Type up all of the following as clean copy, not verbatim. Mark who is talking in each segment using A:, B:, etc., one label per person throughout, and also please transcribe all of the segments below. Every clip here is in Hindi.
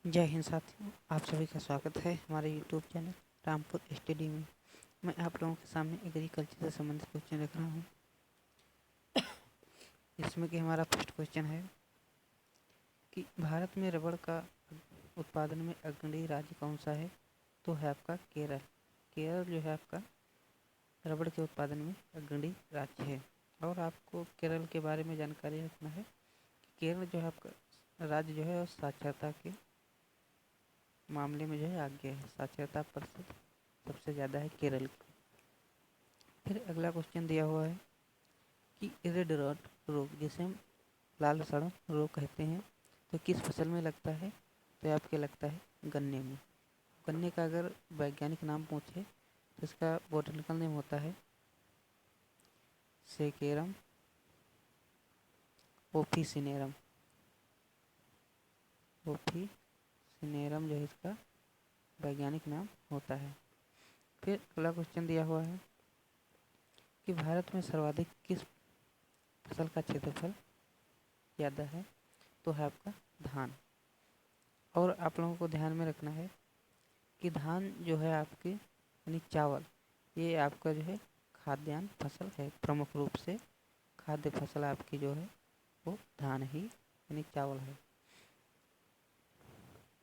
A: जय हिंद साथियों, आप सभी का स्वागत है हमारे यूट्यूब चैनल रामपुर स्टडी में। मैं आप लोगों के सामने एग्रीकल्चर से संबंधित क्वेश्चन रख रहा हूँ। इसमें कि हमारा फर्स्ट क्वेश्चन है कि भारत में रबड़ का उत्पादन में अग्रणी राज्य कौन सा है? तो है आपका केरल। केरल जो है आपका रबड़ के उत्पादन में अग्रणी राज्य है। और आपको केरल के बारे में जानकारी रखना है कि केरल जो है आपका राज्य जो है साक्षरता के मामले में जो है आगे है। साक्षरता प्रतिशत सबसे ज़्यादा है केरल की। फिर अगला क्वेश्चन दिया हुआ है कि रेड रॉट रोग, जिसे हम लाल सड़न रोग कहते हैं, तो किस फसल में लगता है? तो आपके लगता है गन्ने में। गन्ने का अगर वैज्ञानिक नाम पूछे तो इसका बोटनिकल नेम होता है सेकेरम ओफिसिनेरम। ओफिसिनेरम जो है इसका वैज्ञानिक नाम होता है। फिर अगला क्वेश्चन दिया हुआ है कि भारत में सर्वाधिक किस फसल का क्षेत्रफल ज़्यादा है? तो है आपका धान। और आप लोगों को ध्यान में रखना है कि धान जो है आपकी यानी चावल, ये आपका जो है खाद्यान्न फसल है। प्रमुख रूप से खाद्य फसल आपकी जो है वो धान ही यानी चावल है।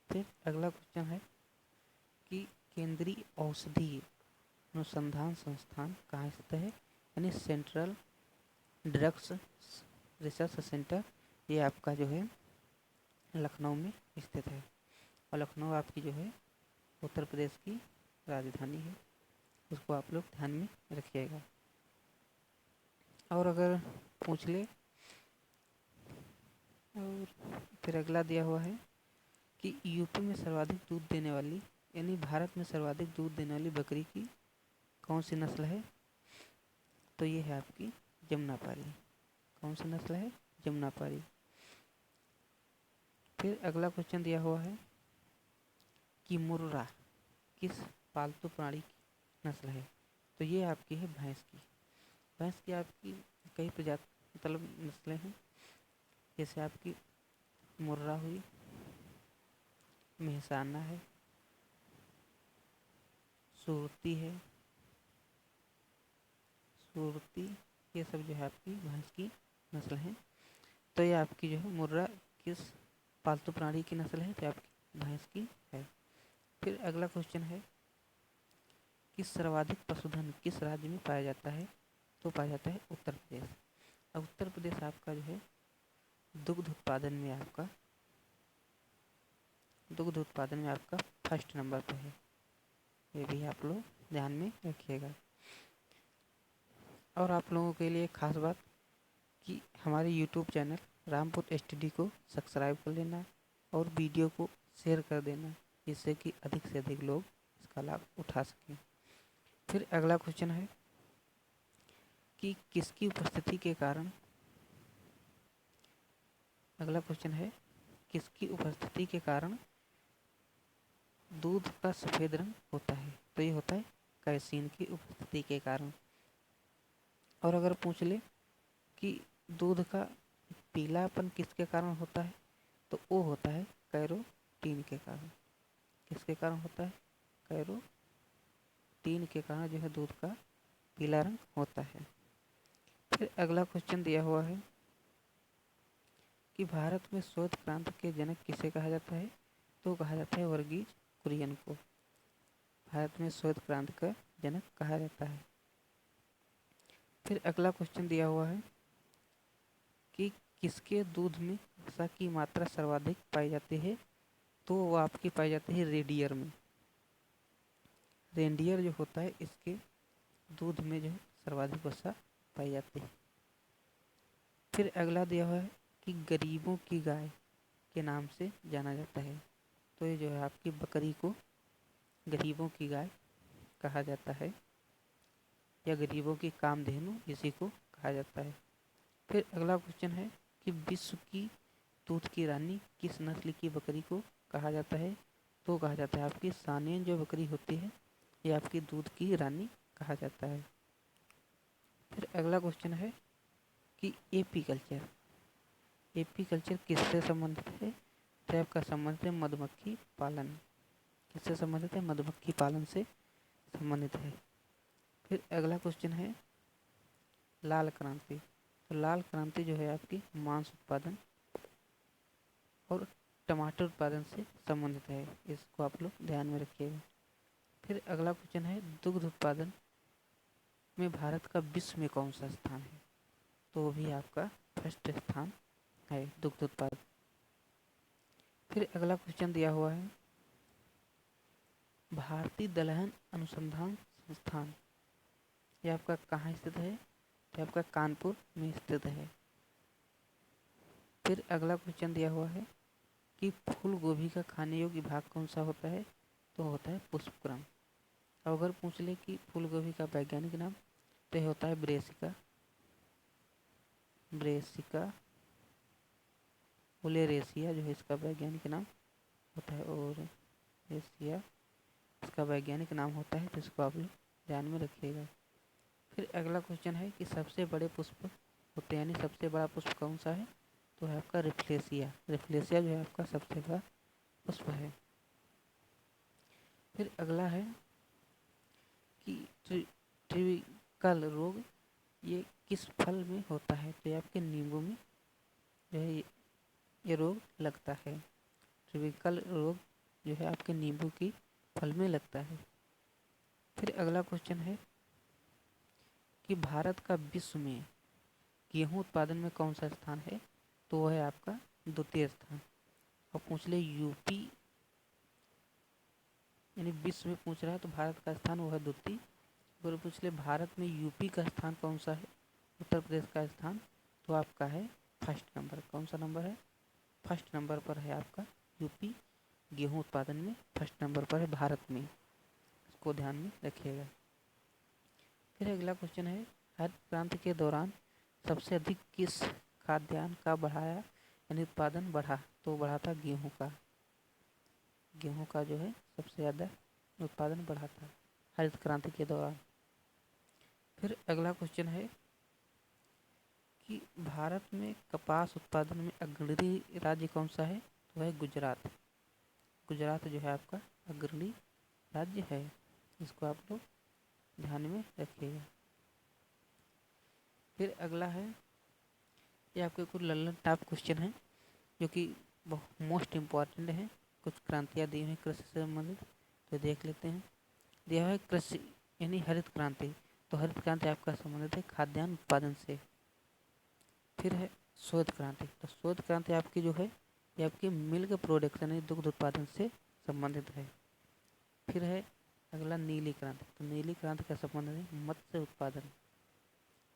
A: फिर अगला क्वेश्चन है कि केंद्रीय औषधीय अनुसंधान संस्थान कहाँ स्थित है? यानी सेंट्रल ड्रग्स रिसर्च सेंटर, ये आपका जो है लखनऊ में स्थित है। और लखनऊ आपकी जो है उत्तर प्रदेश की राजधानी है, उसको आप लोग ध्यान में रखिएगा। और अगर पूछ ले, और फिर अगला दिया हुआ है कि यूपी में सर्वाधिक दूध देने वाली यानी भारत में सर्वाधिक दूध देने वाली बकरी की कौन सी नस्ल है? तो ये है आपकी जमुनापारी। कौन सी नस्ल है? जमुनापारी। फिर अगला क्वेश्चन दिया हुआ है कि मुर्रा किस पालतू प्राणी की नस्ल है? तो ये आपकी है भैंस की। भैंस की आपकी कई प्रजाति मतलब नस्लें हैं, जैसे आपकी मुर्रा हुई, मेहसाना है, सुरती है, सुरती, ये सब जो है आपकी भैंस की नस्ल हैं। तो ये आपकी जो है मुर्रा किस पालतू प्राणी की नस्ल है? तो आपकी भैंस की है। फिर अगला क्वेश्चन है कि सर्वाधिक पशुधन किस राज्य में पाया जाता है? तो पाया जाता है उत्तर प्रदेश। अब उत्तर प्रदेश आपका जो है दुग्ध उत्पादन में आपका फर्स्ट नंबर पे है। ये भी आप लोग ध्यान में रखिएगा। और आप लोगों के लिए खास बात कि हमारे यूट्यूब चैनल रामपुर स्टडी को सब्सक्राइब कर लेना और वीडियो को शेयर कर देना, जिससे कि अधिक से अधिक लोग इसका लाभ उठा सकें। फिर अगला क्वेश्चन है कि किसकी उपस्थिति के कारण अगला क्वेश्चन है किसकी उपस्थिति के कारण दूध का सफ़ेद रंग होता है? तो ये होता है कैसीन की उपस्थिति के कारण। और अगर पूछ ले कि दूध का पीलापन किसके कारण होता है? तो वो होता है कैरोटीन के कारण। किसके कारण होता है? कैरोटीन के कारण जो है दूध का पीला रंग होता है। फिर अगला क्वेश्चन दिया हुआ है कि भारत में श्वेत क्रांति के जनक किसे कहा जाता है? तो कहा जाता है वर्गीज कुरियन को। भारत में श्वेत क्रांति का जनक कहा जाता है। फिर अगला क्वेश्चन दिया हुआ है कि किसके दूध में वसा की मात्रा सर्वाधिक पाई जाती है? तो वो आपकी पाई जाती है रेडियर में। रेंडियर जो होता है इसके दूध में जो है सर्वाधिक वसा पाई जाती है। फिर अगला दिया हुआ है कि गरीबों की गाय के नाम से जाना जाता है। तो ये जो है आपकी बकरी को गरीबों की गाय कहा जाता है, या गरीबों की कामधेनु इसी को कहा जाता है। फिर अगला क्वेश्चन है कि विश्व की दूध की रानी किस नस्ल की बकरी को कहा जाता है? तो कहा जाता है आपकी सानेन जो बकरी होती है, ये आपकी दूध की रानी कहा जाता है। फिर अगला क्वेश्चन है कि एपी कल्चर किससे संबंधित है? तो आपका संबंधित है मधुमक्खी पालन। किससे संबंधित है? मधुमक्खी पालन से संबंधित है। फिर अगला क्वेश्चन है लाल क्रांति। तो लाल क्रांति जो है आपकी मांस उत्पादन और टमाटर उत्पादन से संबंधित है, इसको आप लोग ध्यान में रखिएगा। फिर अगला क्वेश्चन है दुग्ध उत्पादन में भारत का विश्व में कौन सा स्थान है? तो वो भी आपका फर्स्ट स्थान है दुग्ध उत्पादन। फिर अगला क्वेश्चन दिया हुआ है भारतीय दलहन अनुसंधान संस्थान, ये आपका कहाँ स्थित है? ये आपका कानपुर में स्थित है। फिर अगला क्वेश्चन दिया हुआ है कि फूल गोभी का खाने योग्य भाग कौन सा होता है? तो होता है पुष्पक्रम। अब अगर पूछ ले कि फूल गोभी का वैज्ञानिक नाम, तो यह होता है ब्रेसिका ओलेरेसिया जो है इसका वैज्ञानिक नाम होता है, और एशिया इसका वैज्ञानिक नाम होता है, तो इसको आप लोग ध्यान में रखिएगा। फिर अगला क्वेश्चन है कि सबसे बड़े पुष्प होते हैं, यानी सबसे बड़ा पुष्प कौन सा है? तो है आपका रिफ्लेसिया जो है आपका सबसे बड़ा पुष्प है। फिर अगला है कि ट्रिविकल रोग ये किस फल में होता है? तो ये आपके नींबू में जो है ये रोग लगता है। ट्रिविकल रोग जो है आपके नींबू की फल में लगता है। फिर अगला क्वेश्चन है कि भारत का विश्व में गेहूं उत्पादन में कौन सा स्थान है? तो वह है आपका द्वितीय स्थान। और पूछ ले यूपी, यानी विश्व में पूछ रहा है तो भारत का स्थान वो है द्वितीय। अगर पूछ ले भारत में यूपी का स्थान कौन सा है, उत्तर प्रदेश का स्थान, तो आपका है फर्स्ट नंबर। कौन सा नंबर है? फर्स्ट नंबर पर है आपका यूपी, गेहूं उत्पादन में फर्स्ट नंबर पर है भारत में, इसको ध्यान में रखिएगा। फिर अगला क्वेश्चन है हरित क्रांति के दौरान सबसे अधिक किस खाद्यान्न का बढ़ाया यानी उत्पादन बढ़ा? तो बढ़ा था गेहूं का। गेहूं का जो है सबसे ज़्यादा उत्पादन बढ़ा था हरित क्रांति के दौरान। फिर अगला क्वेश्चन है कि भारत में कपास उत्पादन में अग्रणी राज्य कौन सा है? तो है गुजरात। गुजरात जो है आपका अग्रणी राज्य है, इसको आप लोग ध्यान में रखिएगा। फिर अगला है, ये आपके कुछ लल्लन टाइप क्वेश्चन है जो कि मोस्ट इम्पॉर्टेंट है। कुछ क्रांतियाँ दी हुई कृषि से संबंधित, तो देख लेते हैं। दिया है कृषि यानी हरित क्रांति, तो हरित क्रांति आपका संबंधित है खाद्यान्न उत्पादन से। फिर है श्वेत क्रांति, तो श्वेत क्रांति आपकी जो है ये आपकी मिल्क प्रोडक्शन यानी दुग्ध उत्पादन से संबंधित है। फिर है अगला नीली क्रांति, तो नीली क्रांति का संबंध है मत्स्य उत्पादन।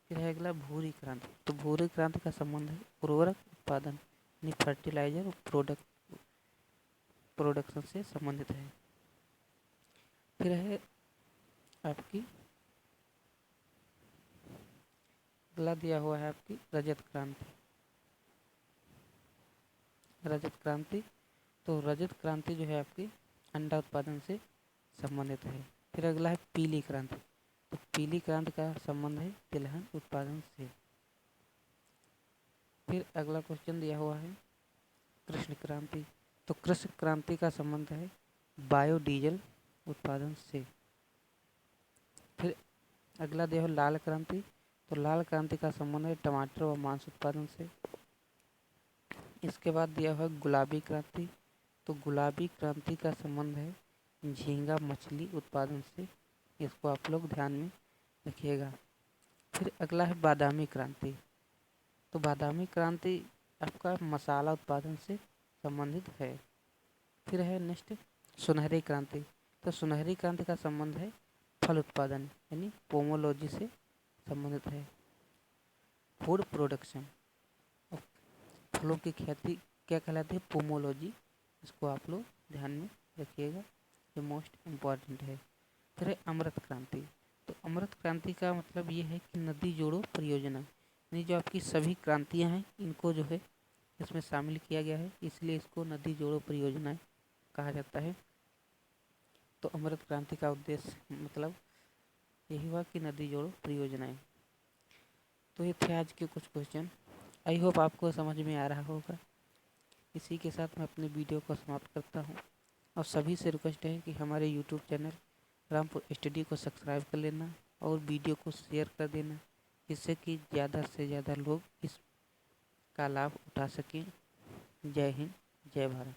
A: फिर है अगला भूरी क्रांति, तो भूरी क्रांति का संबंध है उर्वरक उत्पादन यानी फर्टिलाइजर प्रोडक्शन से संबंधित है। फिर है आपकी अगला दिया हुआ है आपकी रजत क्रांति। तो रजत क्रांति जो है आपकी अंडा उत्पादन से संबंधित है। फिर अगला है पीली क्रांति, तो पीली क्रांति का संबंध है तिलहन उत्पादन से। फिर अगला क्वेश्चन दिया हुआ है कृष्ण क्रांति, तो कृष्ण क्रांति का संबंध है बायोडीजल उत्पादन से। फिर अगला दिया हुआ लाल क्रांति, तो लाल क्रांति का संबंध है टमाटर व मांस उत्पादन से। इसके बाद दिया हुआ गुलाबी क्रांति, तो गुलाबी क्रांति का संबंध है झींगा मछली उत्पादन से, इसको आप लोग ध्यान में रखिएगा। फिर अगला है बादामी क्रांति, तो बादामी क्रांति आपका मसाला उत्पादन से संबंधित है। फिर है नेक्स्ट सुनहरी क्रांति, तो सुनहरी क्रांति का संबंध है फल उत्पादन यानी पोमोलॉजी से संबंधित है। फूड प्रोडक्शन, फलों की खेती क्या कहलाती है? पोमोलॉजी, इसको आप लोग ध्यान में रखिएगा, ये मोस्ट इम्पॉर्टेंट है। फिर है अमृत क्रांति, तो अमृत क्रांति का मतलब ये है कि नदी जोड़ो परियोजना, यानी जो आपकी सभी क्रांतियाँ हैं इनको जो है इसमें शामिल किया गया है, इसलिए इसको नदी जोड़ो परियोजना कहा जाता है। तो अमृत क्रांति का उद्देश्य मतलब यही हुआ कि नदी जोड़ो परियोजनाएं। तो ये थे आज के कुछ क्वेश्चन, आई होप आपको समझ में आ रहा होगा। इसी के साथ मैं अपने वीडियो को समाप्त करता हूँ और सभी से रिक्वेस्ट है कि हमारे यूट्यूब चैनल रामपुर स्टडी को सब्सक्राइब कर लेना और वीडियो को शेयर कर देना, जिससे कि ज़्यादा से ज़्यादा लोग इसका लाभ उठा सकें। जय हिंद, जय भारत।